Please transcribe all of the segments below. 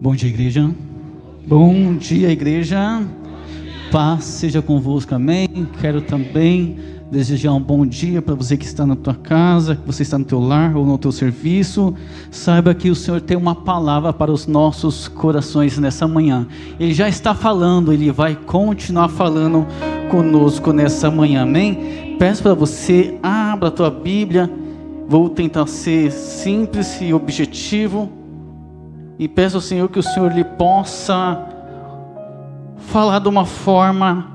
Bom dia, igreja. Bom dia, igreja. Paz seja convosco, amém. Quero também desejar um bom dia para você que está na tua casa, que você está no teu lar ou no teu serviço. Saiba que o Senhor tem uma palavra para os nossos corações nessa manhã. Ele já está falando, Ele vai continuar falando conosco nessa manhã, amém? Peço para você, abra a tua Bíblia. Vou tentar ser simples e objetivo. E peço ao Senhor que o Senhor lhe possa falar de uma forma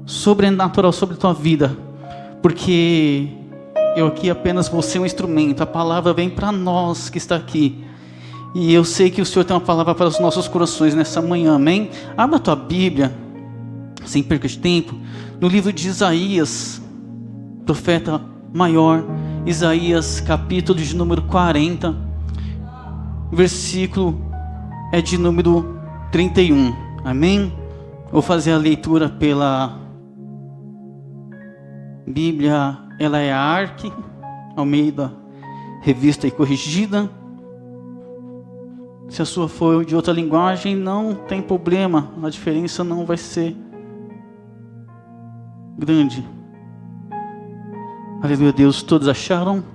sobrenatural sobre a tua vida. Porque eu aqui apenas vou ser um instrumento. A palavra vem para nós que está aqui. E eu sei que o Senhor tem uma palavra para os nossos corações nessa manhã, amém? Abra a tua Bíblia, sem perca de tempo, no livro de Isaías, profeta maior, Isaías capítulo de número 40, versículo é de número 31, amém? Vou fazer a leitura pela Bíblia, ela é a ARC, Almeida, revista e corrigida. Se a sua for de outra linguagem, não tem problema, a diferença não vai ser grande. Aleluia, Deus, todos acharam?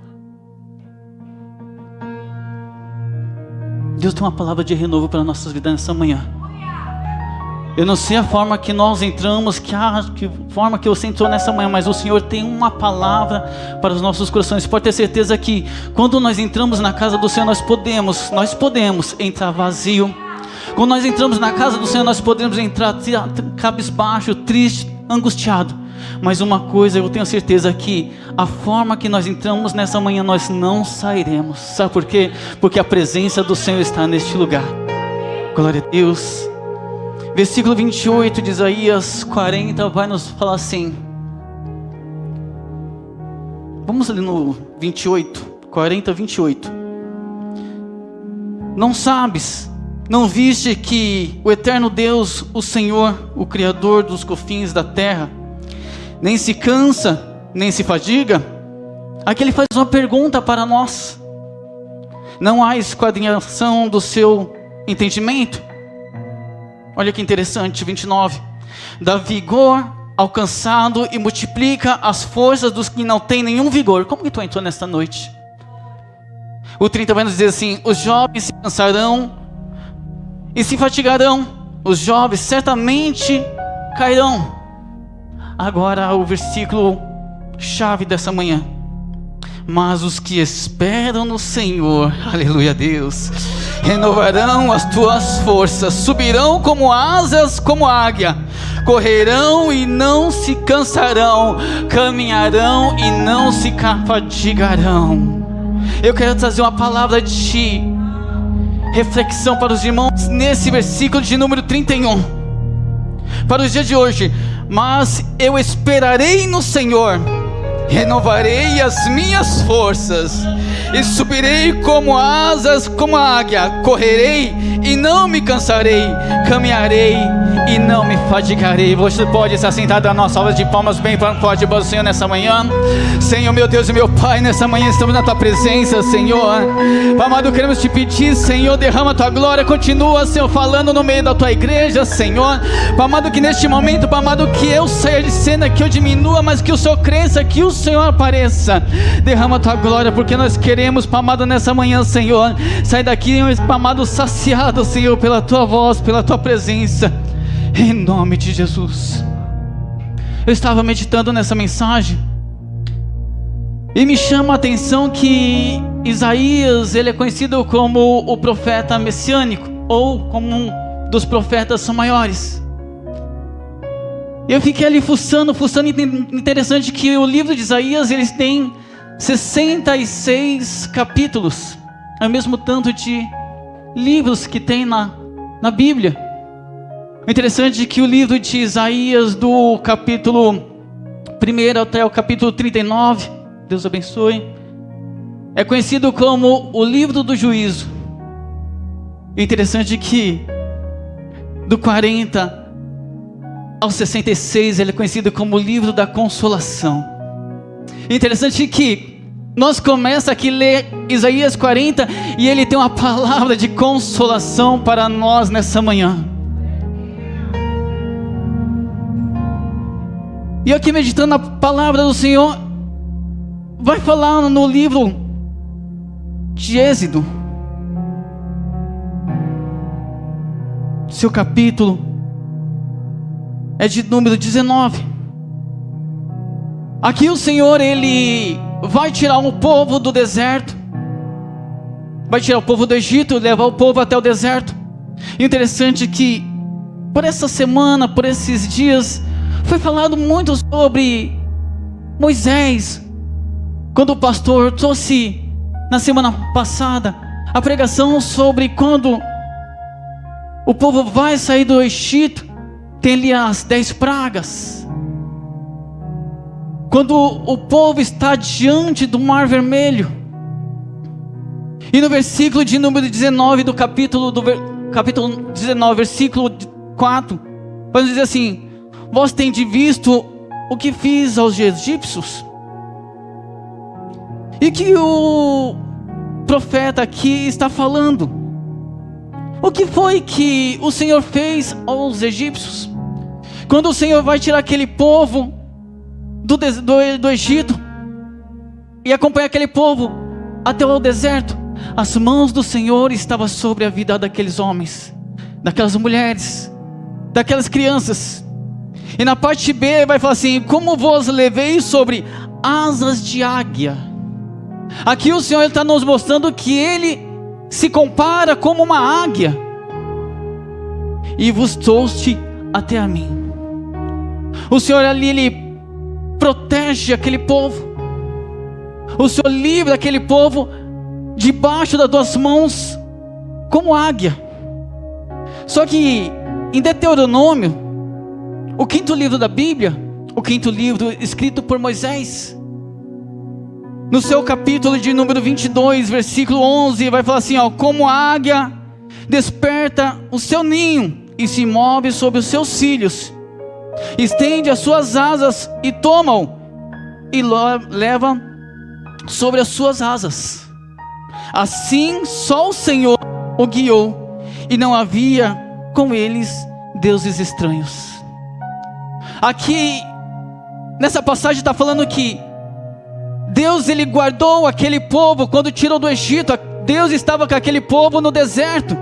Deus tem uma palavra de renovo para nossas vidas nessa manhã. Eu não sei a forma que nós entramos, que forma que você entrou nessa manhã, mas o Senhor tem uma palavra para os nossos corações. Pode ter certeza que quando nós entramos na casa do Senhor, nós podemos entrar vazio. Quando nós entramos na casa do Senhor, nós podemos entrar cabisbaixo, triste, angustiado. Mas uma coisa eu tenho certeza que a forma que nós entramos nessa manhã, nós não sairemos. Sabe por quê? Porque a presença do Senhor está neste lugar. Glória a Deus. Versículo 28 de Isaías 40 vai nos falar assim. Vamos ali no 28, 40, 28. Não sabes, não viste que o eterno Deus, o Senhor, o Criador dos confins da terra, nem se cansa, nem se fadiga? Aqui ele faz uma pergunta para nós. Não há esquadrinhação do seu entendimento? Olha que interessante, 29. Dá vigor ao cansado e multiplica as forças dos que não têm nenhum vigor. Como que tu entrou nesta noite? O 30 vai nos dizer assim: os jovens se cansarão e se fatigarão, os jovens certamente cairão. Agora o versículo chave dessa manhã. Mas os que esperam no Senhor, aleluia Deus, renovarão as tuas forças, subirão como asas, como águia, correrão e não se cansarão, caminharão e não se fatigarão. Eu quero trazer uma palavra de reflexão para os irmãos nesse versículo de número 31, para os dias de hoje. Mas eu esperarei no Senhor, renovarei as minhas forças, e subirei como asas, como a águia, correrei e não me cansarei, caminharei e não me fadigarei. Você pode estar sentado na nossa salva de palmas bem forte para o Senhor nessa manhã. Senhor, meu Deus e meu Pai, nessa manhã estamos na Tua presença, Senhor. Pai amado, queremos Te pedir, Senhor, derrama a Tua glória, continua, Senhor, falando no meio da Tua igreja, Senhor. Pai amado, que neste momento, Pai amado, que eu saia de cena, que eu diminua, mas que o Senhor cresça, que o Senhor apareça. Derrama a Tua glória, porque nós queremos, Pai amado, nessa manhã, Senhor, sair daqui, Pai amado, saciado, Senhor, pela Tua voz, pela Tua presença, em nome de Jesus. Eu estava meditando nessa mensagem e me chama a atenção que Isaías, ele é conhecido como o profeta messiânico, ou como um dos profetas maiores. Eu fiquei ali fuçando, interessante que o livro de Isaías, ele tem 66 capítulos, é o mesmo tanto de livros que tem na Bíblia. O interessante é que o livro de Isaías, do capítulo 1 até o capítulo 39, Deus abençoe, é conhecido como o livro do juízo. O interessante é que do 40 ao 66 ele é conhecido como o livro da consolação. O interessante é que nós começa aqui a ler Isaías 40 e ele tem uma palavra de consolação para nós nessa manhã. E aqui meditando na palavra do Senhor, vai falar no livro de Êxodo, seu capítulo é de número 19. Aqui o Senhor, Ele vai tirar o povo do deserto, vai tirar o povo do Egito, levar o povo até o deserto. E interessante que por essa semana, por esses dias, foi falado muito sobre Moisés, quando o pastor trouxe na semana passada a pregação sobre quando o povo vai sair do Egito, tem ali as 10 pragas. Quando o povo está diante do Mar Vermelho, e no versículo de número 19 do capítulo 19, versículo 4, vai dizer assim: vós tendes visto o que fiz aos egípcios? E que o profeta aqui está falando, o que foi que o Senhor fez aos egípcios? Quando o Senhor vai tirar aquele povo do Egito e acompanhar aquele povo até o deserto, as mãos do Senhor estavam sobre a vida daqueles homens, daquelas mulheres, daquelas crianças. E na parte B vai falar assim: como vos levei sobre asas de águia. Aqui o Senhor está nos mostrando que Ele se compara como uma águia, e vos trouxe até a mim. O Senhor ali, Ele protege aquele povo. O Senhor livra aquele povo debaixo das tuas mãos como águia. Só que em Deuteronômio, o 5º livro da Bíblia, o 5º livro escrito por Moisés, no seu capítulo de número 22, versículo 11, vai falar assim, ó: como a águia desperta o seu ninho e se move sobre os seus filhos, estende as suas asas e toma-o e leva sobre as suas asas. Assim só o Senhor o guiou, e não havia com eles deuses estranhos. Aqui nessa passagem está falando que Deus, Ele guardou aquele povo quando tirou do Egito. Deus estava com aquele povo no deserto.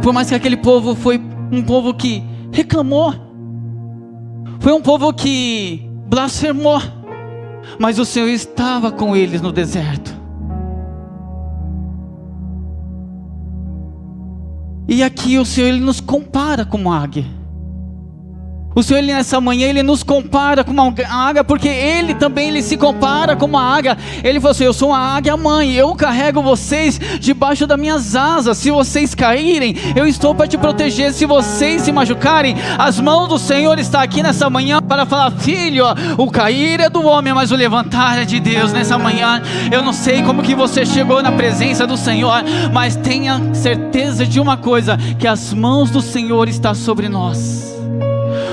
Por mais que aquele povo foi um povo que reclamou, foi um povo que blasfemou, mas o Senhor estava com eles no deserto. E aqui o Senhor, Ele nos compara com uma águia. O Senhor, Ele nessa manhã, Ele nos compara com uma águia, porque Ele também, Ele se compara com uma águia. Ele falou assim: eu sou uma águia mãe, eu carrego vocês debaixo das minhas asas. Se vocês caírem, eu estou para te proteger. Se vocês se machucarem, as mãos do Senhor estão aqui nessa manhã para falar: filho, o cair é do homem, mas o levantar é de Deus. Nessa manhã, eu não sei como que você chegou na presença do Senhor, mas tenha certeza de uma coisa, que as mãos do Senhor estão sobre nós.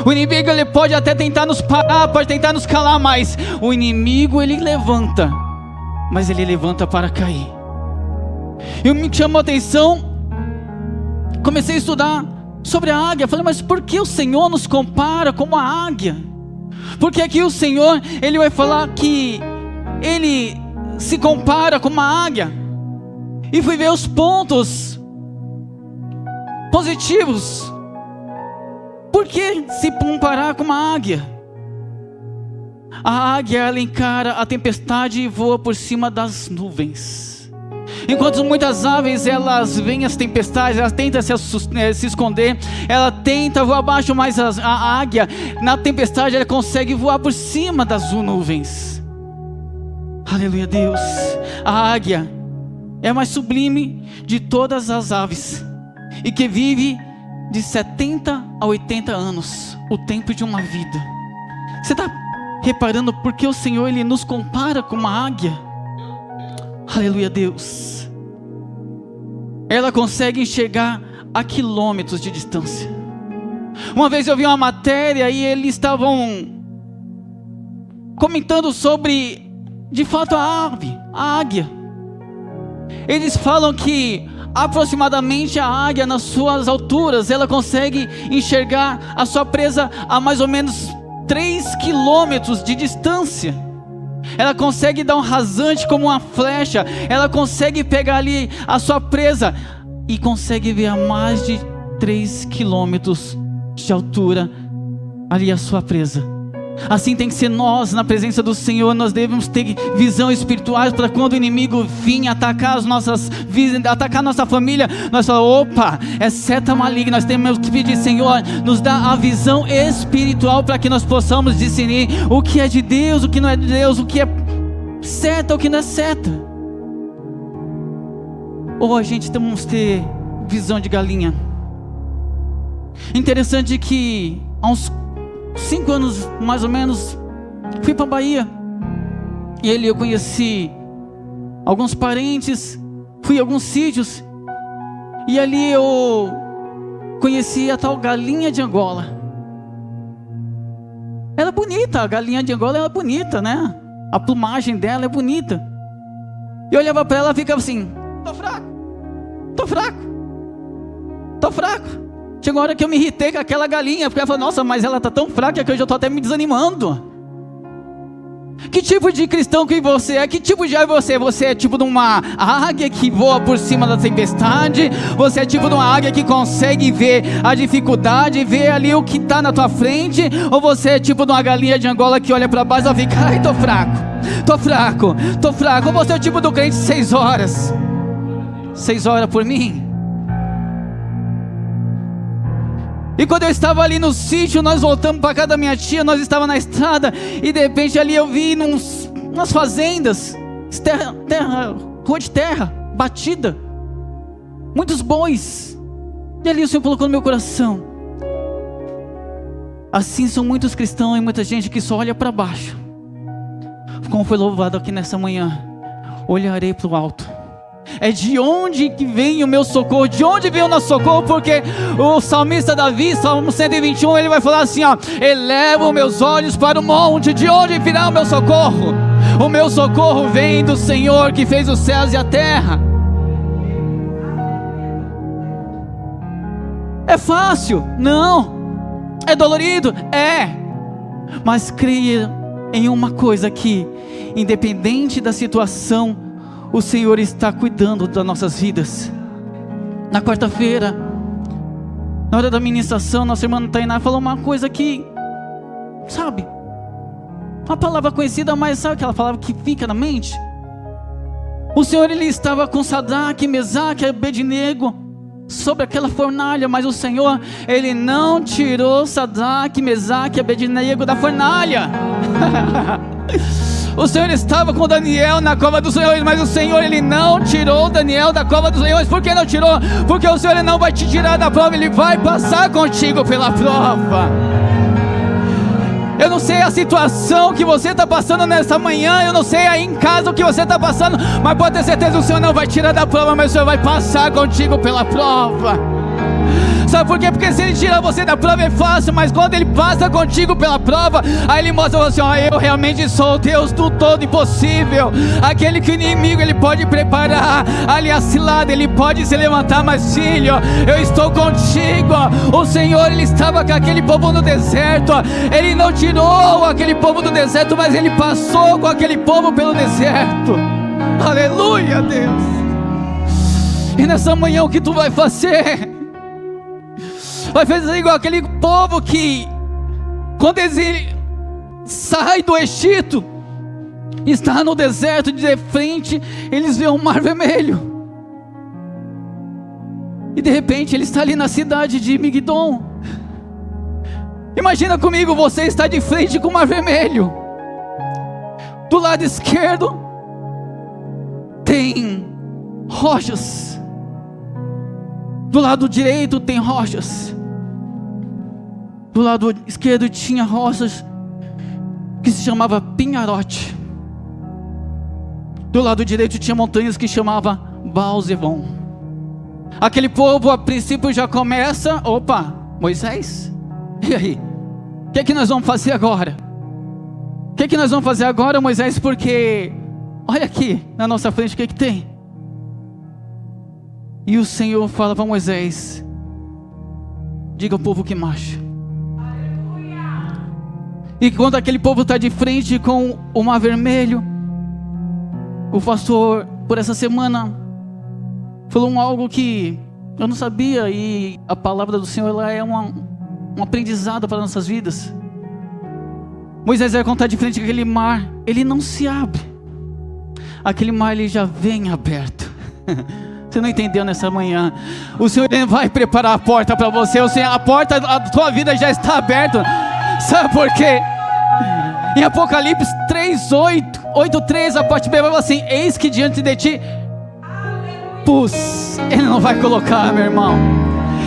O inimigo, ele pode até tentar nos parar, pode tentar nos calar, mas o inimigo, ele levanta, mas ele levanta para cair. E me chamou a atenção, comecei a estudar sobre a águia. Falei: mas por que o Senhor nos compara com uma águia? Porque aqui o Senhor, Ele vai falar que Ele se compara com uma águia. E fui ver os pontos positivos. Por que se comparar com uma águia? A águia, ela encara a tempestade e voa por cima das nuvens. Enquanto muitas aves, elas veem as tempestades, elas tentam se esconder, ela tenta voar abaixo, mas a águia, na tempestade, ela consegue voar por cima das nuvens. Aleluia, Deus. A águia é a mais sublime de todas as aves, e que vive de 70 a 80 anos, o tempo de uma vida. Você está reparando porque o Senhor, Ele nos compara com uma águia? Aleluia, Deus. Ela consegue enxergar a quilômetros de distância. Uma vez eu vi uma matéria e eles estavam comentando sobre de fato a águia. Eles falam que aproximadamente a águia, nas suas alturas, ela consegue enxergar a sua presa a mais ou menos 3 quilômetros de distância. Ela consegue dar um rasante como uma flecha. Ela consegue pegar ali a sua presa e consegue ver a mais de 3 quilômetros de altura ali a sua presa. Assim tem que ser nós, na presença do Senhor. Nós devemos ter visão espiritual para quando o inimigo vir atacar as nossas vidas, atacar nossa família, nós falamos: opa, é seta maligna. Nós temos que pedir: Senhor, nos dá a visão espiritual para que nós possamos discernir o que é de Deus, o que não é de Deus, o que é seta, o que não é seta. Ou a gente temos que ter visão de galinha. Interessante que há uns 5 anos mais ou menos, fui para Bahia, e ali eu conheci alguns parentes, fui a alguns sítios, e ali eu conheci a tal galinha de Angola. Ela é bonita, a galinha de Angola é bonita, né? A plumagem dela é bonita. E eu olhava para ela e ficava assim: tô fraco. Chegou a hora que eu me irritei com aquela galinha, porque ela falou: nossa, mas ela está tão fraca que eu já estou até me desanimando. Que tipo de cristão que você é? Que tipo de ave você é? Você é tipo de uma águia que voa por cima da tempestade? Você é tipo de uma águia que consegue ver a dificuldade, ver ali o que está na tua frente? Ou você é tipo de uma galinha de Angola que olha para baixo e fica: ai, tô fraco. Ou você é o tipo do crente 6 horas por mim? E quando eu estava ali no sítio, nós voltamos para casa da minha tia, nós estávamos na estrada, e de repente ali eu vi umas fazendas, rua de terra, batida, muitos bois, e ali o Senhor colocou no meu coração: assim são muitos cristãos e muita gente que só olha para baixo. Como foi louvado aqui nessa manhã: olharei para o alto. É de onde que vem o meu socorro? De onde vem o nosso socorro? Porque o salmista Davi, Salmo 121, ele vai falar assim: ó: elevo meus olhos para o monte, de onde virá o meu socorro? O meu socorro vem do Senhor que fez os céus e a terra. É fácil? Não. É dolorido? É. Mas creia em uma coisa aqui: independente da situação, o Senhor está cuidando das nossas vidas. Na quarta-feira, na hora da ministração, nossa irmã Tainá falou uma coisa que, sabe, uma palavra conhecida, mas sabe aquela palavra que fica na mente? O Senhor, ele estava com Sadraque, Mesaque e Abednego sobre aquela fornalha, mas o Senhor, ele não tirou Sadraque, Mesaque e Abednego da fornalha. O Senhor estava com Daniel na cova dos leões, mas o Senhor, ele não tirou Daniel da cova dos leões. Por que não tirou? Porque o Senhor, ele não vai te tirar da prova, ele vai passar contigo pela prova. Eu não sei a situação que você está passando nessa manhã, eu não sei aí em casa o que você está passando, mas pode ter certeza, o Senhor não vai tirar da prova, mas o Senhor vai passar contigo pela prova. Sabe por quê? Porque se ele tirar você da prova é fácil, mas quando ele passa contigo pela prova, aí ele mostra assim: ó, eu realmente sou o Deus do todo impossível, aquele que o inimigo ele pode preparar ali a cilada, ele pode se levantar, mas filho, eu estou contigo. O Senhor, ele estava com aquele povo no deserto, ele não tirou aquele povo do deserto, mas ele passou com aquele povo pelo deserto. Aleluia, Deus. E nessa manhã o que tu vai fazer? Vai fazer igual aquele povo que, quando ele sai do Egito, está no deserto, de frente eles veem um mar vermelho, e de repente ele está ali na cidade de Migdon. Imagina comigo, você está de frente com o mar vermelho, do lado esquerdo tem rochas, do lado direito tem rochas, do lado esquerdo tinha rochas que se chamava Pinharote, do lado direito tinha montanhas que chamava Baal-Zefon. Aquele povo a princípio já começa: opa, Moisés, e aí? O que é que nós vamos fazer agora? O que é que nós vamos fazer agora, Moisés? Porque olha aqui na nossa frente o que tem. E o Senhor fala para Moisés: diga ao povo que marcha. E quando aquele povo está de frente com o mar vermelho, o pastor, por essa semana, falou algo que eu não sabia, e a palavra do Senhor, ela é um aprendizado para nossas vidas. Moisés vai contar de frente com aquele mar, ele não se abre, aquele mar ele já vem aberto. Você não entendeu nessa manhã? O Senhor vai preparar a porta para você. A porta da tua vida já está aberta. Sabe por quê? Em Apocalipse 8:3, a parte B vai falar assim: eis que diante de ti pus. Ele não vai colocar, meu irmão,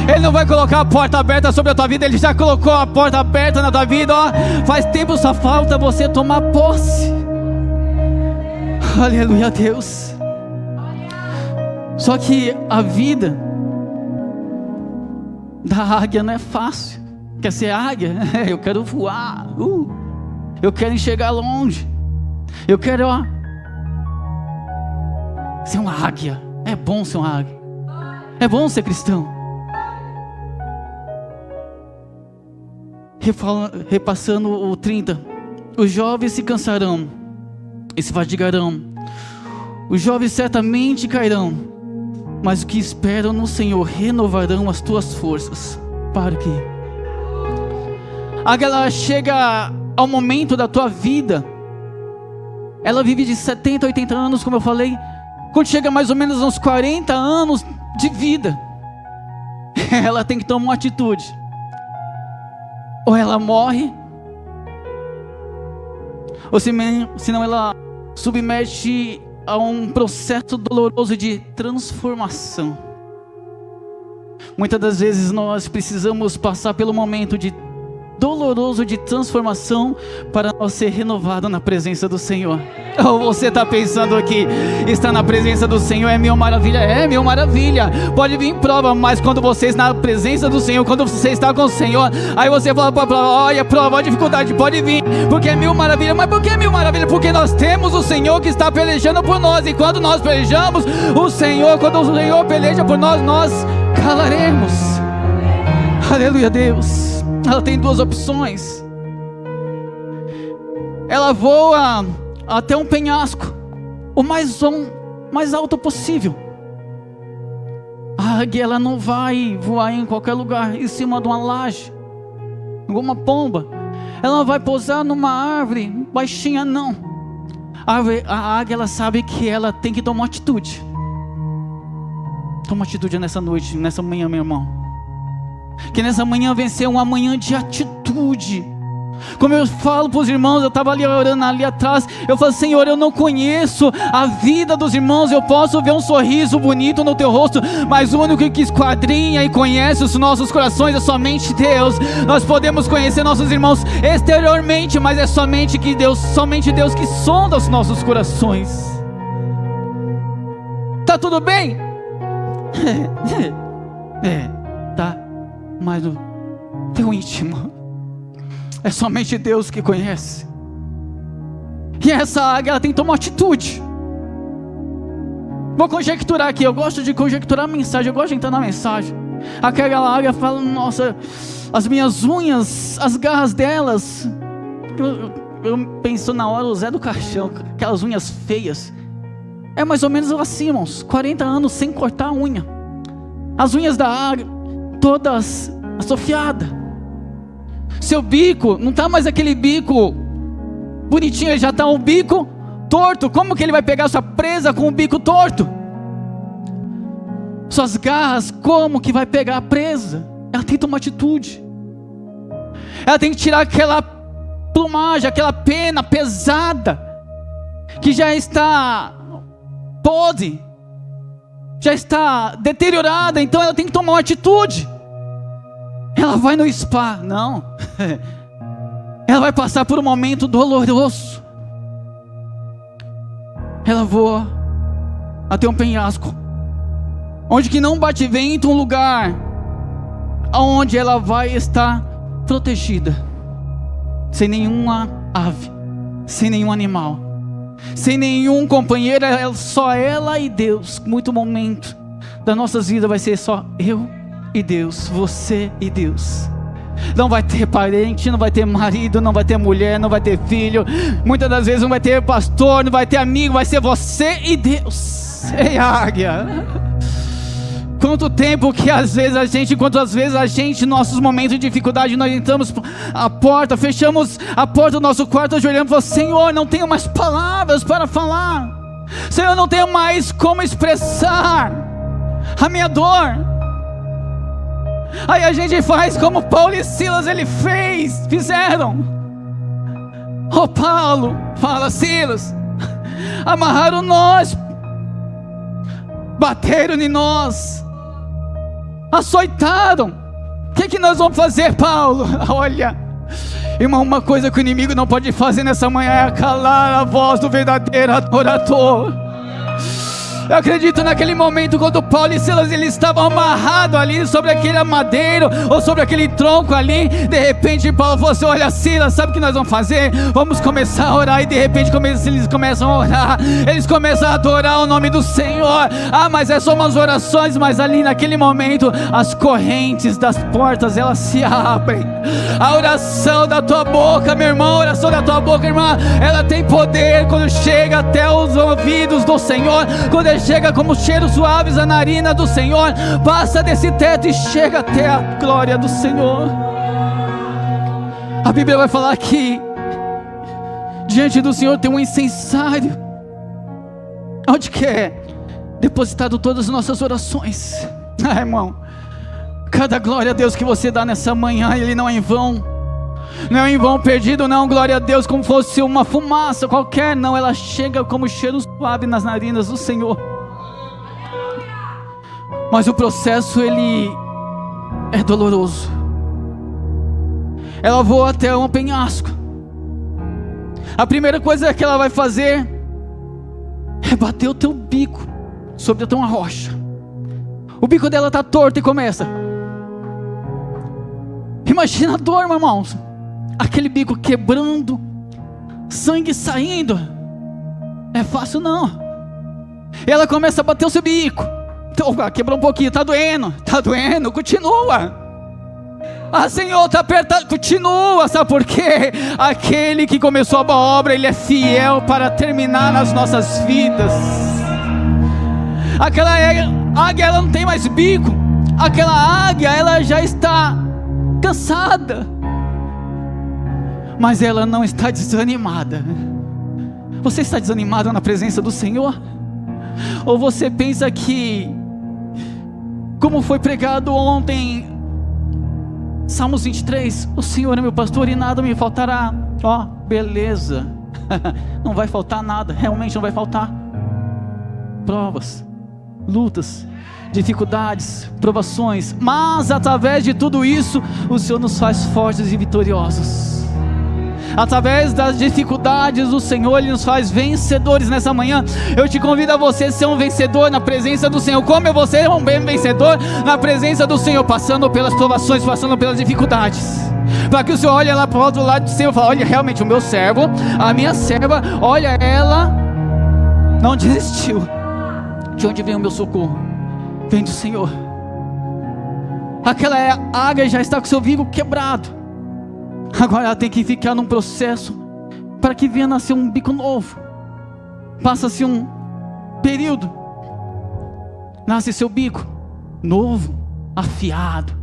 Ele não vai colocar a porta aberta sobre a tua vida. Ele já colocou a porta aberta na tua vida, ó. Faz tempo, só falta você tomar posse. Aleluia, Deus. Só que a vida da águia não é fácil. Quer ser águia? Eu quero voar, eu quero enxergar longe, eu quero ser uma águia. É bom ser uma águia, é bom ser cristão. Repassando o 30, os jovens se cansarão e se fadigarão, os jovens certamente cairão, mas os que esperam no Senhor renovarão as tuas forças. Para aqui. Ela chega ao momento da tua vida, ela vive de 70 a 80 anos, como eu falei. Quando chega mais ou menos aos 40 anos de vida, ela tem que tomar uma atitude: ou ela morre, ou senão ela submete a um processo doloroso de transformação. Muitas das vezes nós precisamos passar pelo momento doloroso de transformação para nós ser renovado na presença do Senhor. Ou você está pensando aqui, estar na presença do Senhor é mil maravilha? É mil maravilha. Pode vir prova, mas quando você está na presença do Senhor, quando você está com o Senhor, aí você fala para prova: olha, prova, a dificuldade pode vir, porque é mil maravilha. Mas por que mil maravilha? Porque nós temos o Senhor que está pelejando por nós. E quando nós pelejamos, quando o Senhor peleja por nós, nós calaremos. Aleluia, Deus. Ela tem duas opções. Ela voa até um penhasco, o mais alto possível. A águia, ela não vai voar em qualquer lugar, em cima de uma laje, alguma pomba. Ela não vai pousar numa árvore baixinha, não. A águia, ela sabe que ela tem que tomar uma atitude. Toma atitude nessa noite, nessa manhã, meu irmão. Que nessa manhã vencer uma manhã de atitude. Como eu falo para os irmãos, eu estava ali orando ali atrás, eu falo: Senhor, eu não conheço a vida dos irmãos, eu posso ver um sorriso bonito no teu rosto, mas o único que esquadrinha e conhece os nossos corações é somente Deus. Nós podemos conhecer nossos irmãos exteriormente, mas é somente Deus que sonda os nossos corações. Tá tudo bem? Tá. Mas o teu íntimo é somente Deus que conhece. E essa águia, ela tem que tomar uma atitude. Vou conjecturar aqui, eu gosto de conjecturar a mensagem, eu gosto de entrar na mensagem. Aquela águia fala: nossa, as minhas unhas, as garras delas. Eu penso na hora, o Zé do Caixão, aquelas unhas feias. É mais ou menos assim, irmãos, 40 anos sem cortar a unha. As unhas da águia todas assofiadas. Seu bico não está mais aquele bico bonitinho, ele já está um bico torto. Como que ele vai pegar sua presa com o bico torto? Suas garras, como que vai pegar a presa? Ela tem que tomar atitude. Ela tem que tirar aquela plumagem, aquela pena pesada que já está podre, já está deteriorada. Então ela tem que tomar uma atitude. Ela vai no spa? Não. Ela vai passar por um momento doloroso. Ela voa até um penhasco, onde que não bate vento, um lugar onde ela vai estar protegida, sem nenhuma ave, sem nenhum animal, sem nenhum companheiro, só ela e Deus. Muito momento da nossas vidas vai ser só eu e Deus, você e Deus. Não vai ter parente, não vai ter marido, não vai ter mulher, não vai ter filho, muitas das vezes não vai ter pastor, não vai ter amigo, vai ser você e Deus. Ei, águia, quantas vezes a gente, nossos momentos de dificuldade, nós entramos a porta, fechamos a porta do nosso quarto, ajoelhamos e falamos: Senhor, não tenho mais palavras para falar, Senhor, não tenho mais como expressar a minha dor. Aí a gente faz como Paulo e Silas fizeram. Oh, Paulo, fala, Silas, amarraram nós, bateram em nós, açoitaram. O que nós vamos fazer, Paulo? Olha, irmão, uma coisa que o inimigo não pode fazer nessa manhã é calar a voz do verdadeiro adorador. Eu acredito naquele momento quando Paulo e Silas eles estavam amarrados ali sobre aquele madeiro ou sobre aquele tronco ali. De repente Paulo falou assim: olha, Silas, sabe o que nós vamos fazer? Vamos começar a orar. E de repente eles começam a orar, eles começam a adorar o nome do Senhor. Mas é só umas orações, mas ali naquele momento as correntes das portas elas se abrem. A oração da tua boca, meu irmão, a oração da tua boca, irmã, ela tem poder quando chega até os ouvidos do Senhor, quando chega como cheiros suaves à narina do Senhor, passa desse teto e chega até a glória do Senhor. A Bíblia vai falar que diante do Senhor tem um incensário, onde que é depositado todas as nossas orações. Irmão, cada glória a Deus que você dá nessa manhã, ele não é em vão. Não é em vão perdido, não, glória a Deus, como fosse uma fumaça qualquer, não, ela chega como cheiro suave nas narinas do Senhor. Mas o processo, ele é doloroso. Ela voa até um penhasco. A primeira coisa que ela vai fazer é bater o teu bico sobre uma rocha. O bico dela está torto e começa. Imagina a dor, meu irmão. Aquele bico quebrando, sangue saindo. É fácil não. E ela começa a bater o seu bico. Então, quebrou um pouquinho, está doendo, continua. Senhor, está apertado, continua. Sabe por quê? Aquele que começou a boa obra, ele é fiel para terminar nas nossas vidas. Aquela águia, ela não tem mais bico. Aquela águia, ela já está cansada, mas ela não está desanimada. Você está desanimado na presença do Senhor? Ou você pensa que, como foi pregado ontem, Salmos 23, o Senhor é meu pastor e nada me faltará. Beleza, não vai faltar nada, realmente não vai faltar. Provas, lutas, dificuldades, provações, mas através de tudo isso, o Senhor nos faz fortes e vitoriosos. Através das dificuldades, o Senhor Ele nos faz vencedores. Nessa manhã, eu te convido a você ser um vencedor na presença do Senhor. Como eu vou ser um bem vencedor na presença do Senhor? Passando pelas provações, passando pelas dificuldades, para que o Senhor olhe lá para o outro lado do Senhor e fale: olha, realmente o meu servo, a minha serva, olha, ela não desistiu. De onde vem o meu socorro? Vem do Senhor. Aquela águia já está com seu bico quebrado. Agora ela tem que ficar num processo para que venha nascer um bico novo. Passa-se um período, nasce seu bico novo, afiado.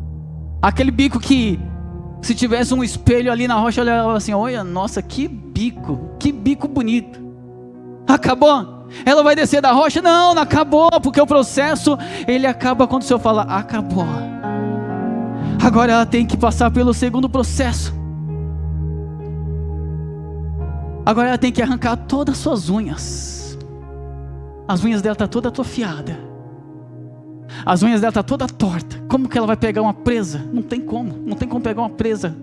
Aquele bico que, se tivesse um espelho ali na rocha, olhava assim: olha, nossa, que bico bonito. Acabou? Ela vai descer da rocha? Não, não acabou, porque o processo, ele acaba quando o Senhor fala: acabou. Agora ela tem que passar pelo segundo processo. Agora ela tem que arrancar todas as suas unhas. As unhas dela estão toda atrofiada. As unhas dela estão toda torta. Como que ela vai pegar uma presa? Não tem como pegar uma presa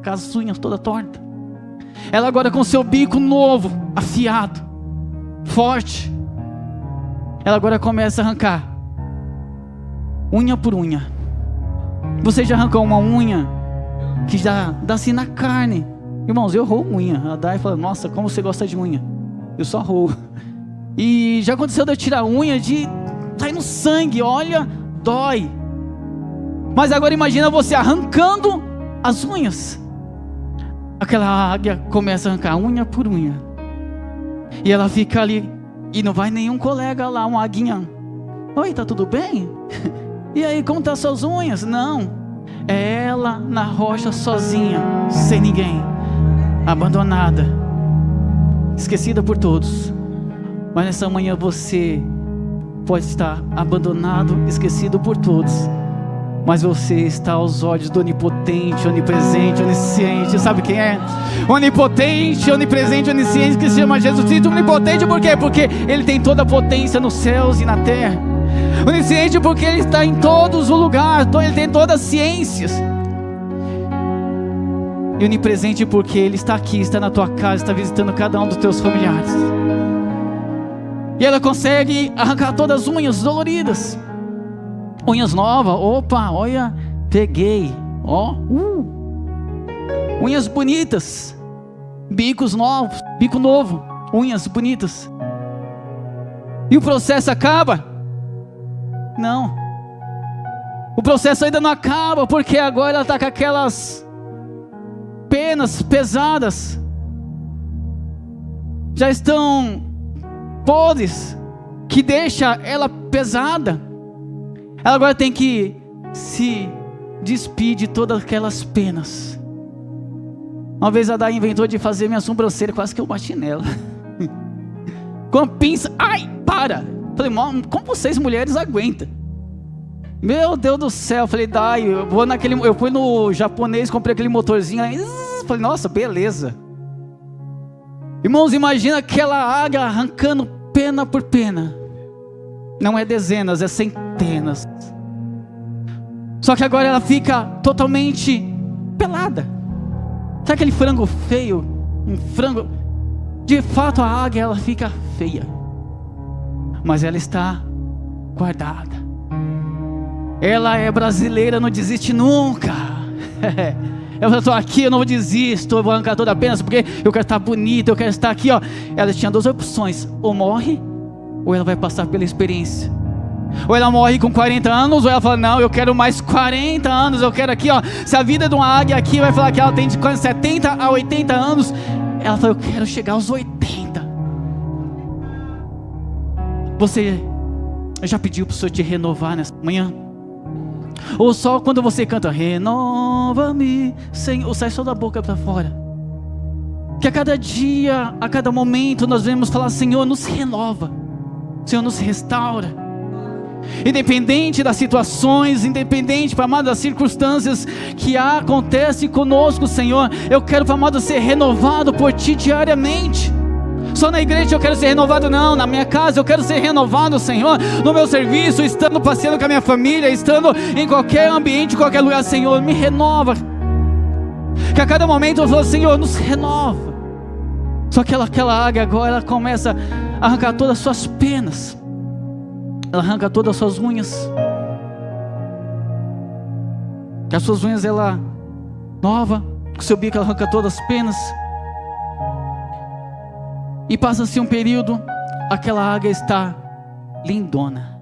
com as unhas toda torta. Ela agora com seu bico novo, afiado, forte, ela agora começa a arrancar unha por unha. Você já arrancou uma unha que já dá assim na carne? Irmãos, eu roubo unha. A Dai fala: nossa, como você gosta de unha. eu só roo. E já aconteceu de eu tirar a unha, de sair no sangue, olha, dói. Mas agora imagina você arrancando as unhas. Aquela águia começa a arrancar unha por unha. E ela fica ali, e não vai nenhum colega lá, uma aguinha. Oi, tá tudo bem? E aí, como tá suas unhas? Não, é ela na rocha sozinha, sem ninguém, abandonada, esquecida por todos. Mas nessa manhã você pode estar abandonado, esquecido por todos, mas você está aos olhos do onipotente, onipresente, onisciente. Sabe quem é? Onipotente, onipresente, onisciente, que se chama Jesus Cristo. Onipotente por quê? Porque Ele tem toda a potência nos céus e na terra. Onisciente porque Ele está em todos os lugares, Ele tem todas as ciências. E onipresente porque Ele está aqui, está na tua casa, está visitando cada um dos teus familiares. E ela consegue arrancar todas as unhas doloridas. Unhas novas, opa, olha, peguei, ó, unhas bonitas, bicos novos, bico novo, unhas bonitas. E o processo acaba? Não, o processo ainda não acaba, porque agora ela está com aquelas penas pesadas, já estão podres, que deixa ela pesada. Ela agora tem que se despir de todas aquelas penas. Uma vez a Dai inventou de fazer minha sobrancelha, quase que eu bati nela. Com a pinça, ai, para! Falei, como vocês mulheres aguentam? Meu Deus do céu, falei, Dai, eu fui no japonês, comprei aquele motorzinho, falei, nossa, beleza. Irmãos, imagina aquela águia arrancando pena por pena. Não é dezenas, é centenas. Só que agora ela fica totalmente pelada. Sabe aquele frango feio? Um frango. De fato a águia ela fica feia, mas ela está guardada. Ela é brasileira, não desiste nunca. Eu estou aqui, eu não desisto, eu vou arrancar toda a pena, porque eu quero estar bonita, eu quero estar aqui, ó. Ela tinha duas opções: ou morre, ou ela vai passar pela experiência. Ou ela morre com 40 anos, ou ela fala, não, eu quero mais 40 anos, eu quero aqui, ó. Se a vida de uma águia aqui vai falar que ela tem de 70 a 80 anos, ela fala, eu quero chegar aos 80. Você já pediu para o Senhor te renovar nessa manhã? Ou só quando você canta, renova-me, Senhor, sai só da boca para fora? Que a cada dia, a cada momento nós vemos falar, Senhor, nos renova, Senhor, nos restaura. Independente das situações, independente, Pai amado, das circunstâncias que acontecem conosco, Senhor, eu quero, Pai amado, ser renovado por Ti diariamente. Só na igreja eu quero ser renovado, não. Na minha casa eu quero ser renovado, Senhor. No meu serviço, estando passeando com a minha família, estando em qualquer ambiente, em qualquer lugar, Senhor, me renova. Que a cada momento eu falo, Senhor, nos renova. Só que aquela águia agora, ela começa a arrancar todas as suas penas. Ela arranca todas as suas unhas. Que as suas unhas, ela nova, com o seu bico ela arranca todas as penas. E passa-se um período, aquela águia está lindona.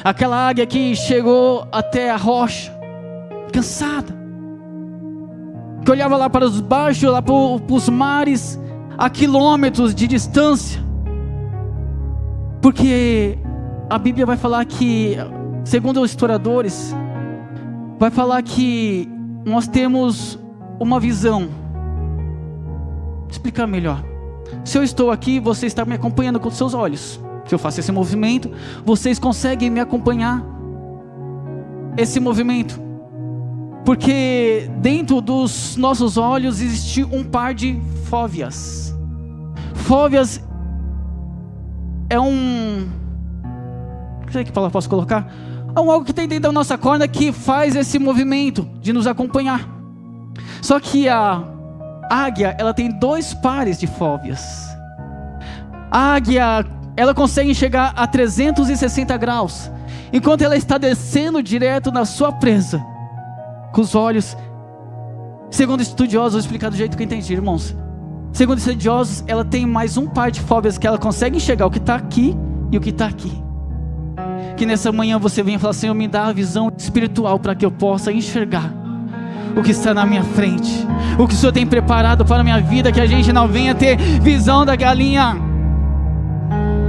Aquela águia que chegou até a rocha, cansada, que olhava lá para os baixos, lá para os mares, a quilômetros de distância. Porque a Bíblia vai falar que, segundo os historiadores, vai falar que nós temos uma visão. Vou explicar melhor. Se eu estou aqui, você está me acompanhando com os seus olhos. Se eu faço esse movimento, vocês conseguem me acompanhar esse movimento. Porque dentro dos nossos olhos existe um par de fóveas. Fóveas é não sei que palavra posso colocar. É algo que tem dentro da nossa córnea que faz esse movimento de nos acompanhar. Só que a águia, ela tem dois pares de fóveas. A águia, ela consegue chegar a 360 graus, enquanto ela está descendo direto na sua presa, com os olhos, segundo estudiosos, vou explicar do jeito que eu entendi, irmãos. Segundo os estudiosos, ela tem mais um par de fóbias, que ela consegue enxergar o que está aqui e o que está aqui. Que nessa manhã você venha falar: Senhor, me dá a visão espiritual para que eu possa enxergar o que está na minha frente, o que o Senhor tem preparado para a minha vida, que a gente não venha ter visão da galinha.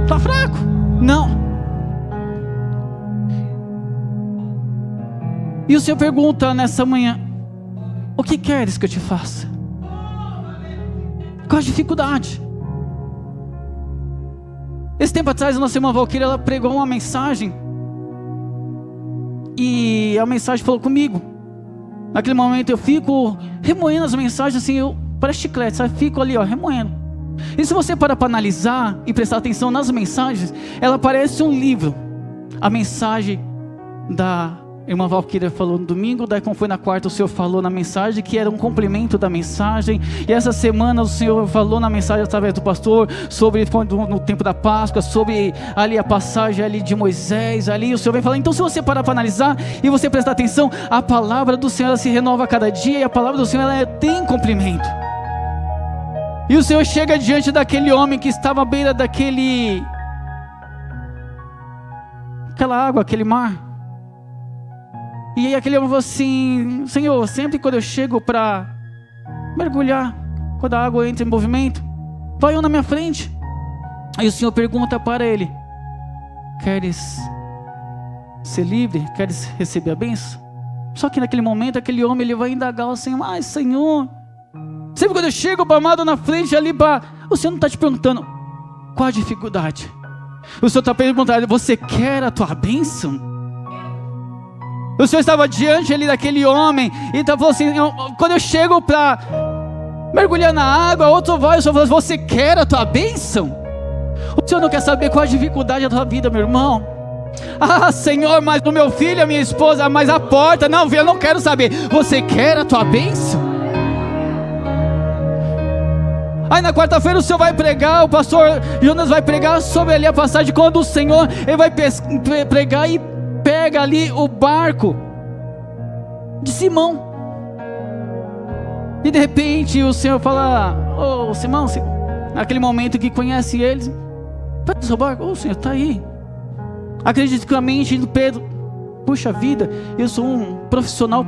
Está fraco? Não. E o Senhor pergunta nessa manhã: o que queres que eu te faça? Qual a dificuldade? Esse tempo atrás, a nossa irmã Valquíria, ela pregou uma mensagem, e a mensagem falou comigo. Naquele momento eu fico remoendo as mensagens assim, parece chiclete, sabe? Fico ali, remoendo. E se você parar para analisar e prestar atenção nas mensagens, ela parece um livro. A mensagem da irmã Valquíria falou no domingo, daí como foi na quarta, o Senhor falou na mensagem que era um complemento da mensagem, e essa semana o Senhor falou na mensagem através do pastor, sobre no tempo da Páscoa, sobre ali a passagem ali de Moisés, ali o Senhor vem falar. Então se você parar para analisar, e você prestar atenção, a palavra do Senhor ela se renova a cada dia, e a palavra do Senhor ela tem complemento. E o Senhor chega diante daquele homem que estava à beira aquela água, aquele mar. E aí aquele homem falou assim: Senhor, sempre quando eu chego para mergulhar, quando a água entra em movimento, vai eu na minha frente. Aí o Senhor pergunta para ele: queres ser livre? Queres receber a bênção? Só que naquele momento aquele homem ele vai indagar assim: mas Senhor, sempre quando eu chego para amado na frente ali, o Senhor não está te perguntando qual a dificuldade. O Senhor está perguntando: você quer a tua bênção? O Senhor estava diante ali daquele homem e falou assim: quando eu chego para mergulhar na água, outro vai, o Senhor falou: você quer a tua bênção? O Senhor não quer saber qual a dificuldade da tua vida, meu irmão. Ah, Senhor, mas o meu filho, a minha esposa, mas a porta, não, eu não quero saber. Você quer a tua bênção? Aí na quarta-feira o Senhor vai pregar, o pastor Jonas vai pregar sobre ali a passagem, quando o Senhor ele vai pregar e pega ali o barco de Simão. E de repente o Senhor fala: ô Simão, naquele momento que conhece eles, pega o seu barco. Ô Senhor, está aí. Acredito que a mente do Pedro: puxa vida, eu sou um profissional,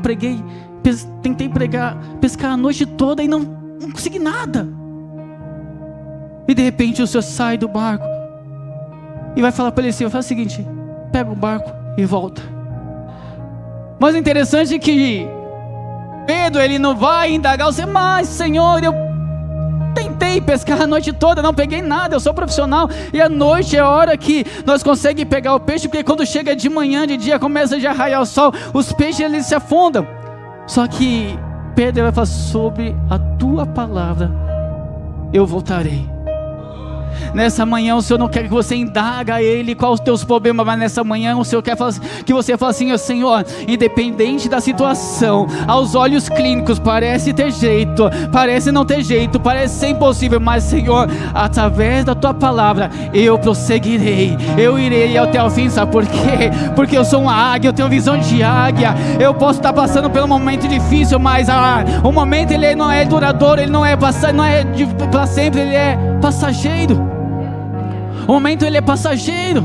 tentei pescar a noite toda e não consegui nada. E de repente o Senhor sai do barco e vai falar para ele assim: faz o seguinte, pega o barco e volta. Mas o interessante é que Pedro, ele não vai indagar você: mas Senhor, eu tentei pescar a noite toda, não peguei nada, eu sou profissional, e a noite é a hora que nós conseguimos pegar o peixe, porque quando chega de manhã, de dia, começa a raiar o sol, os peixes eles se afundam. Só que Pedro vai falar: sobre a tua palavra eu voltarei. Nessa manhã o Senhor não quer que você indaga a Ele quais os teus problemas, mas nessa manhã o Senhor quer que você fale assim: Senhor, independente da situação, aos olhos clínicos parece ter jeito, parece não ter jeito, parece ser impossível, mas Senhor, através da Tua palavra, eu prosseguirei, eu irei até o fim. Sabe por quê? Porque eu sou uma águia, eu tenho visão de águia. Eu posso estar passando por um momento difícil, mas o momento ele não é duradouro, ele não é para sempre, ele é passageiro. O momento ele é passageiro.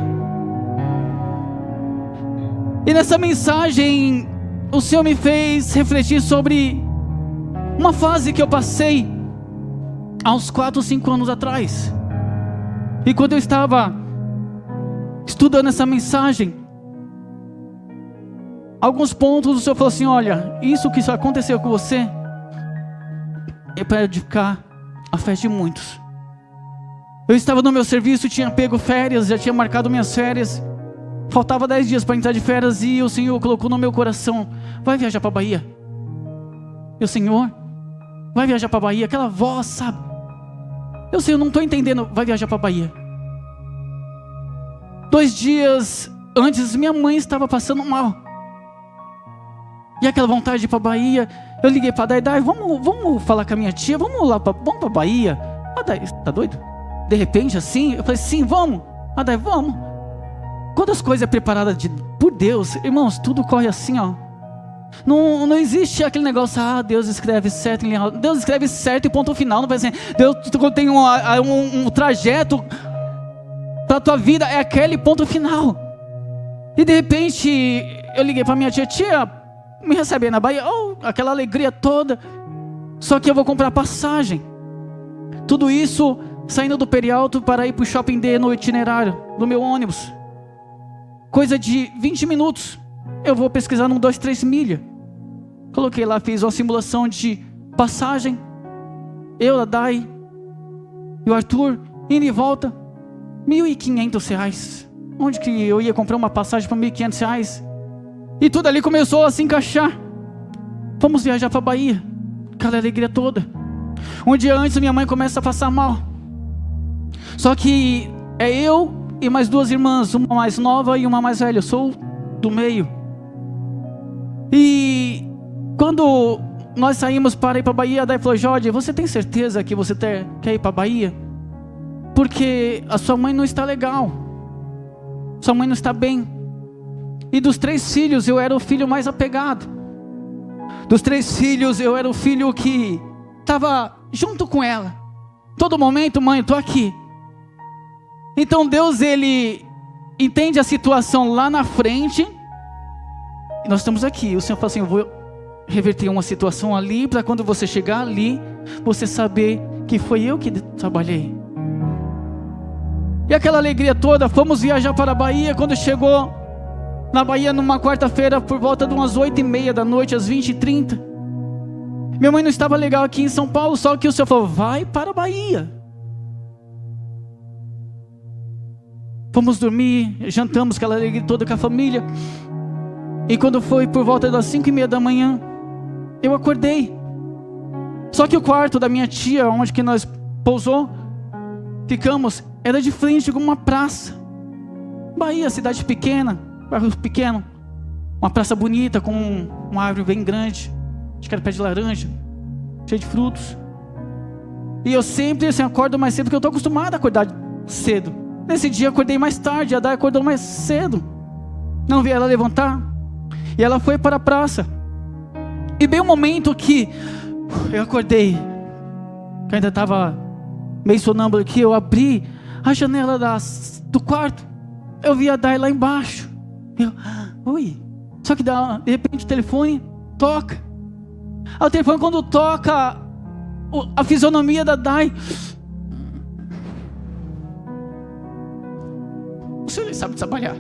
E nessa mensagem o Senhor me fez refletir sobre uma fase que eu passei há uns 4 ou 5 anos atrás. E quando eu estava estudando essa mensagem, alguns pontos o Senhor falou assim: olha, isso que aconteceu com você é para edificar a fé de muitos. Eu estava no meu serviço, tinha pego férias, já tinha marcado minhas férias, faltava 10 dias para entrar de férias, e o Senhor colocou no meu coração: vai viajar para a Bahia. Eu: Senhor, vai viajar para a Bahia. Aquela voz, sabe? Eu: Senhor, não estou entendendo. Vai viajar para a Bahia. 2 dias antes, minha mãe estava passando mal, e aquela vontade de ir para a Bahia. Eu liguei para a Dai: vamos falar com a minha tia, vamos para a Bahia. A Dai: está doido? De repente assim, eu falei: sim, vamos. A Dai: vamos. Quando as coisas é preparadas por Deus, irmãos, tudo corre assim, ó. Não existe aquele negócio, Deus escreve certo em linha reta. Deus escreve certo e ponto final. Não vai ser, Deus tem um trajeto para a tua vida, é aquele ponto final. E de repente, eu liguei para minha tia, me recebe aí na Bahia, aquela alegria toda. Só que eu vou comprar passagem. Tudo isso saindo do Perialto para ir para o Shopping D no itinerário do meu ônibus. Coisa de 20 minutos. Eu vou pesquisar num 2-3 milha. Coloquei lá, fiz uma simulação de passagem. Eu, a Dai e o Arthur, indo e volta, R$1.500. Onde que eu ia comprar uma passagem para R$1.500? E tudo ali começou a se encaixar. Vamos viajar para a Bahia. Aquela alegria toda. Um dia antes minha mãe começa a passar mal. Só que é eu e mais 2 irmãs, uma mais nova e uma mais velha. Eu sou do meio. E quando nós saímos para ir para a Bahia, a Dai falou: Jorge, você tem certeza que você quer ir para a Bahia? Porque a sua mãe não está legal. Sua mãe não está bem. E dos 3 filhos, eu era o filho mais apegado. Dos 3 filhos, eu era o filho que estava junto com ela. Todo momento, mãe, estou aqui. Então Deus, Ele entende a situação lá na frente. E nós estamos aqui. O Senhor fala assim: eu vou reverter uma situação ali, para quando você chegar ali, você saber que foi eu que trabalhei. E aquela alegria toda, fomos viajar para a Bahia. Quando chegou na Bahia numa quarta-feira, por volta de umas 8h30 da noite, às 20h30, minha mãe não estava legal aqui em São Paulo, só que o Senhor falou: vai para a Bahia. Fomos dormir, jantamos aquela alegria toda com a família. E quando foi por volta das 5h30 da manhã, eu acordei. Só que o quarto da minha tia, onde que nós ficamos, era de frente com uma praça. Bahia, cidade pequena, bairro pequeno, uma praça bonita, com uma árvore bem grande, acho que era pé de laranja, cheio de frutos. E eu sempre acordo mais cedo, porque eu estou acostumado a acordar cedo. Nesse dia eu acordei mais tarde, a Dai acordou mais cedo. Não vi ela levantar. E ela foi para a praça. E bem o momento que eu acordei, que ainda estava meio sonâmbulo aqui, eu abri a janela do quarto. Eu vi a Dai lá embaixo. Oi. Só que de repente o telefone toca. O telefone, quando toca, a fisionomia da Dai. O Senhor sabe trabalhar.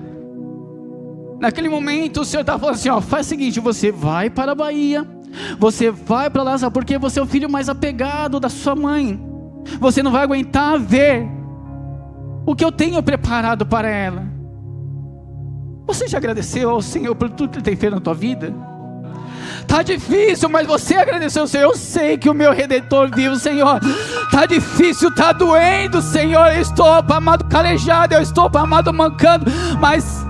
Naquele momento o Senhor estava falando assim: faz o seguinte, você vai para a Bahia, você vai para lá, porque você é o filho mais apegado da sua mãe. Você não vai aguentar ver o que eu tenho preparado para ela. Você já agradeceu ao Senhor por tudo que Ele tem feito na tua vida? Está difícil, mas você agradeceu ao Senhor. Eu sei que o meu Redentor vive, Senhor. Está difícil, está doendo, Senhor. Eu estou, amado, calejado, eu estou, amado, mancando, mas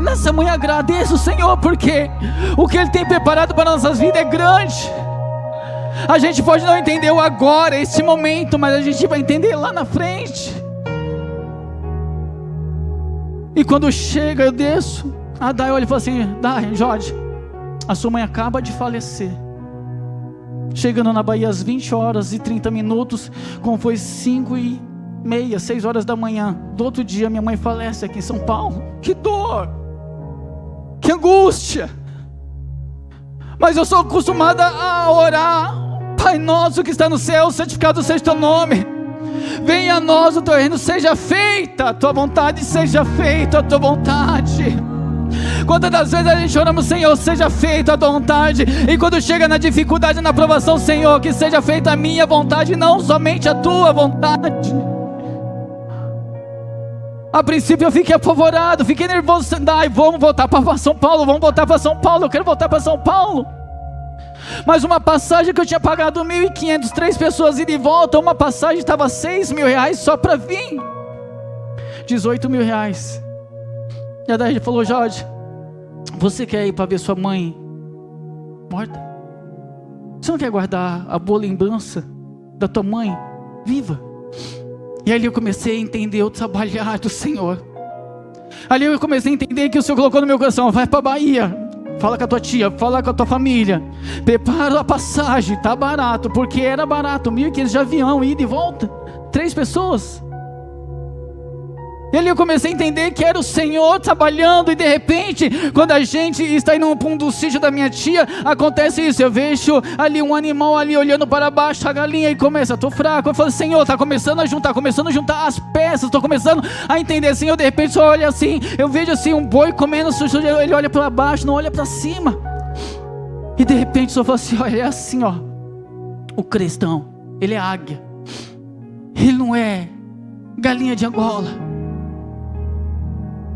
nessa manhã agradeço o Senhor, porque o que Ele tem preparado para nossas vidas é grande. A gente pode não entender o agora, esse momento, mas a gente vai entender lá na frente. E quando chega, eu desço, a Dai olha e fala assim: Dai, Jorge, a sua mãe acaba de falecer. Chegando na Bahia às 20h30, como foi 5h30, 6 horas da manhã do outro dia, minha mãe falece aqui em São Paulo. Que dor, que angústia. Mas eu sou acostumada a orar: Pai nosso que está no céu, santificado seja o teu nome. Venha a nós o teu reino, seja feita a tua vontade, seja feita a tua vontade. Quantas das vezes a gente oramos: Senhor, seja feita a tua vontade. E quando chega na dificuldade, na provação: Senhor, que seja feita a minha vontade, não somente a tua vontade. A princípio eu fiquei apavorado, fiquei nervoso. Vamos voltar para São Paulo, vamos voltar para São Paulo, eu quero voltar para São Paulo. Mas uma passagem que eu tinha pagado 1.500, 3 pessoas ida e volta, uma passagem estava R$6.000 só para vir, R$18.000. E a Dai falou: Jorge, você quer ir para ver sua mãe morta? Você não quer guardar a boa lembrança da tua mãe viva? E ali eu comecei a entender o trabalhar do Senhor. Ali eu comecei a entender que o Senhor colocou no meu coração: vai para a Bahia, fala com a tua tia, fala com a tua família, prepara a passagem, tá barato, porque era barato, 1.500 de avião, ida e volta, 3 pessoas. E ali eu comecei a entender que era o Senhor trabalhando, e de repente, quando a gente está indo para um do sítio da minha tia, acontece isso, eu vejo ali um animal ali olhando para baixo, a galinha, e começa, estou fraco, eu falo, Senhor, está começando a juntar as peças, estou começando a entender, Senhor, de repente só olha assim, eu vejo assim um boi comendo, ele olha para baixo, não olha para cima, e de repente só fala assim, olha, é assim ó, o cristão, ele é águia, ele não é galinha de Angola.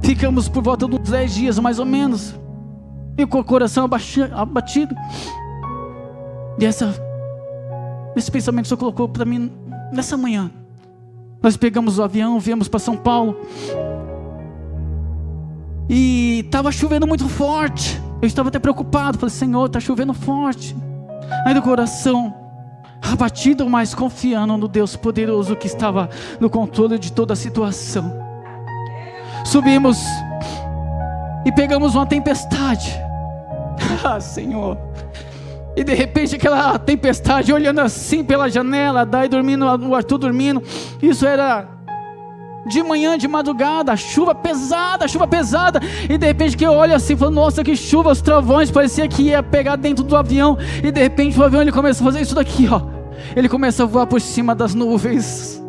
Ficamos por volta de uns 10 dias, mais ou menos, e com o coração abatido. E esse pensamento só colocou para mim nessa manhã. Nós pegamos o avião, viemos para São Paulo, e estava chovendo muito forte. Eu estava até preocupado, falei, Senhor, está chovendo forte. Aí do coração abatido, mas confiando no Deus poderoso que estava no controle de toda a situação. Subimos e pegamos uma tempestade. Ah, Senhor. E de repente aquela tempestade, olhando assim pela janela, daí dormindo, o Arthur dormindo. Isso era de manhã, de madrugada, chuva pesada. E de repente que eu olho assim, falo, nossa, que chuva, os trovões, parecia que ia pegar dentro do avião. E de repente o avião, ele começa a fazer isso daqui, ó. Ele começa a voar por cima das nuvens.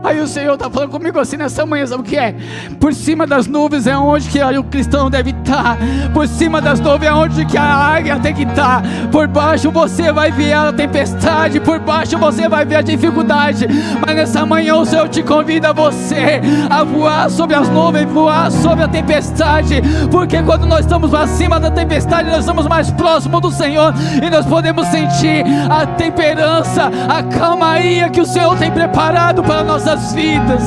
Aí o Senhor está falando comigo assim nessa manhã, sabe o que é? Por cima das nuvens é onde que o cristão deve estar. Por cima das nuvens é onde que a águia tem que estar. Por baixo você vai ver a tempestade, por baixo você vai ver a dificuldade. Mas nessa manhã o Senhor te convida a você a voar sobre as nuvens, voar sobre a tempestade. Porque quando nós estamos acima da tempestade, nós estamos mais próximos do Senhor. E nós podemos sentir a temperança, a calmaria que o Senhor tem preparado para nossas vidas.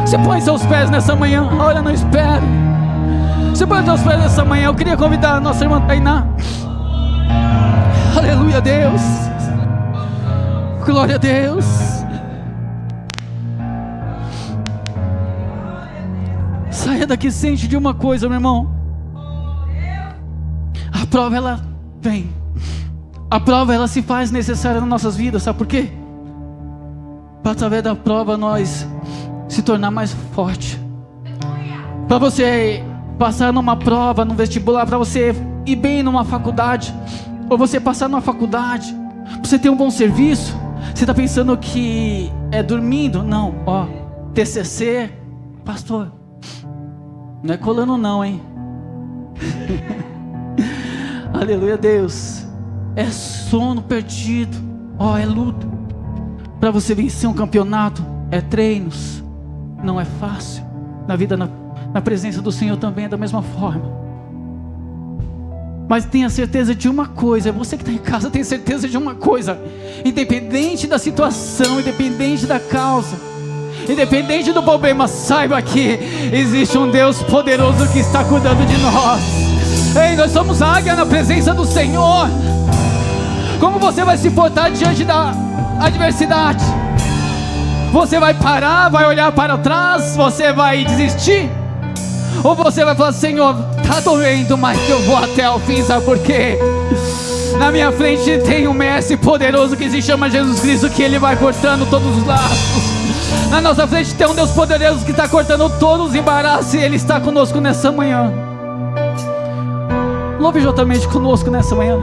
Você põe seus pés nessa manhã, olha, não espere. Você põe seus pés nessa manhã. Eu queria convidar a nossa irmã Tainá. Aleluia, Deus. Glória a Deus. Saia daqui ciente de uma coisa, meu irmão. A prova, ela vem. A prova, ela se faz necessária nas nossas vidas. Sabe por quê? Para através da prova nós se tornar mais forte. Para você passar numa prova, num vestibular, para você ir bem numa faculdade, ou você passar numa faculdade, para você ter um bom serviço. Você está pensando que é dormindo? Não, ó, TCC, pastor, não é colando não, hein? Aleluia, Deus. É sono perdido, ó, é luta. Para você vencer um campeonato, é treinos. Não é fácil. Na vida, na presença do Senhor também é da mesma forma. Mas tenha certeza de uma coisa. Você que está em casa, tenha certeza de uma coisa. Independente da situação, independente da causa, independente do problema, saiba que existe um Deus poderoso que está cuidando de nós. Ei, nós somos águia na presença do Senhor. Como você vai se portar diante da adversidade? Você vai parar, vai olhar para trás, você vai desistir? Ou você vai falar, Senhor, tá doendo, mas eu vou até o fim, sabe por quê? Na minha frente tem um mestre poderoso que se chama Jesus Cristo, que ele vai cortando todos os laços. Na nossa frente tem um Deus poderoso que está cortando todos os embaraços, e ele está conosco nessa manhã. Louve juntamente conosco nessa manhã.